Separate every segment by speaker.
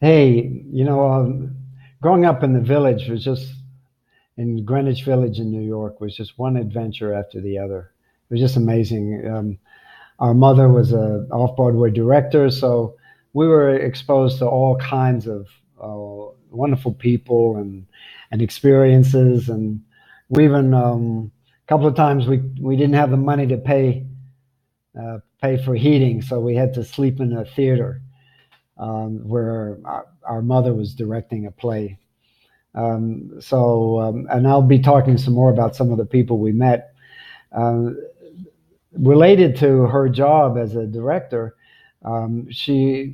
Speaker 1: Hey, growing up in the village was just in Greenwich Village in New York was just one adventure after the other. It was just amazing. Our mother was a off-Broadway director, so we were exposed to all kinds of wonderful people and experiences. And we even a couple of times we didn't have the money to pay for heating, so we had to sleep in a theater where our mother was directing a play. And I'll be talking some more about some of the people we met. Uh, Related to her job as a director, she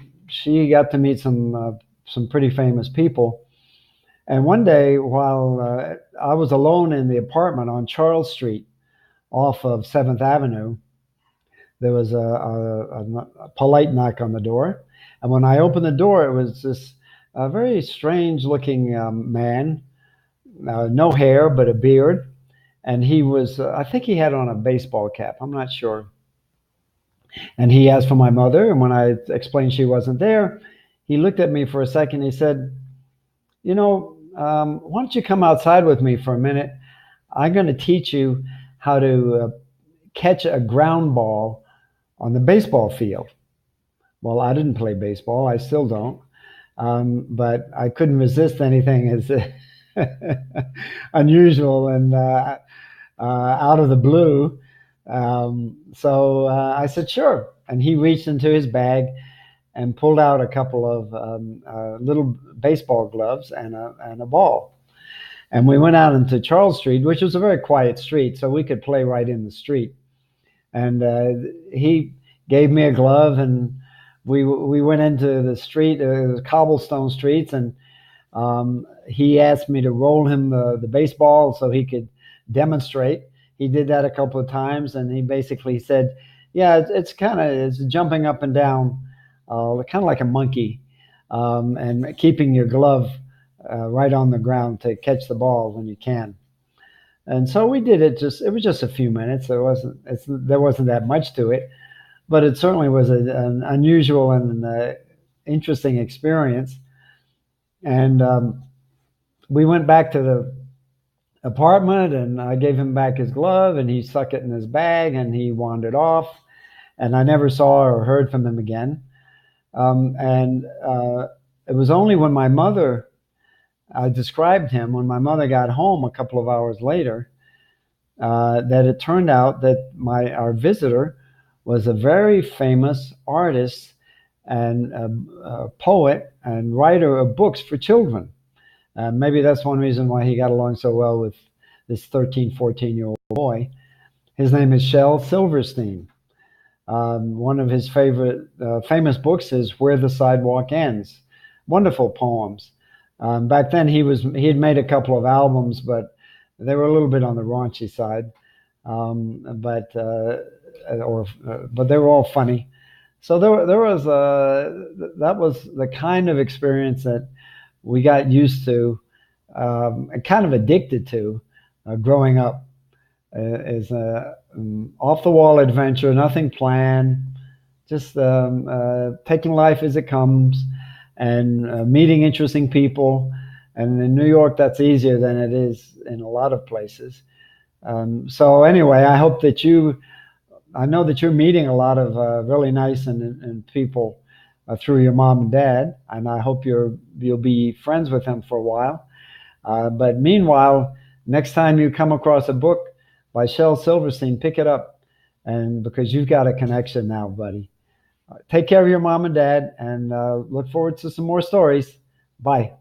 Speaker 1: got to meet some pretty famous people. And one day, while I was alone in the apartment on Charles Street, off of Seventh Avenue, there was a polite knock on the door, and when I opened the door, it was this very strange-looking man, no hair but a beard, and he was I think he had on a baseball cap. I'm not sure. And he asked for my mother, and when I explained she wasn't there, he looked at me for a second. He said, why don't you come outside with me for a minute? I'm going to teach you how to catch a ground ball on the baseball field. Well, I didn't play baseball. I still don't. But I couldn't resist anything as unusual and out of the blue. So I said, sure. And he reached into his bag and pulled out a couple of little baseball gloves and a ball. And we went out into Charles Street, which was a very quiet street, so we could play right in the street. And he gave me a glove, and we went into the street, cobblestone streets, and he asked me to roll him the baseball so he could demonstrate. He did that a couple of times, and he basically said, "Yeah, it's jumping up and down, kind of like a monkey, and keeping your glove right on the ground to catch the ball when you can." And so we did it. It was just a few minutes. There wasn't that much to it, but it certainly was an unusual and interesting experience. And we went back to the apartment, and I gave him back his glove, and he stuck it in his bag, and he wandered off, and I never saw or heard from him again. And it was only when my mother I described him when my mother got home a couple of hours later that it turned out that our visitor was a very famous artist and a poet and writer of books for children. Maybe that's one reason why he got along so well with this 13, 14-year-old boy. His name is Shel Silverstein. One of his favorite famous books is Where the Sidewalk Ends. Wonderful poems. Back then, he had made a couple of albums, but they were a little bit on the raunchy side. But they were all funny. So that was the kind of experience that we got used to and kind of addicted to growing up. Is a off the wall adventure, nothing planned, just taking life as it comes and meeting interesting people. And in New York, that's easier than it is in a lot of places. So anyway, I know that you're meeting a lot of really nice and people through your mom and dad, and I hope you'll be friends with them for a while. But meanwhile, next time you come across a book by Shel Silverstein, pick it up, and because you've got a connection now, buddy. Take care of your mom and dad, and look forward to some more stories. Bye.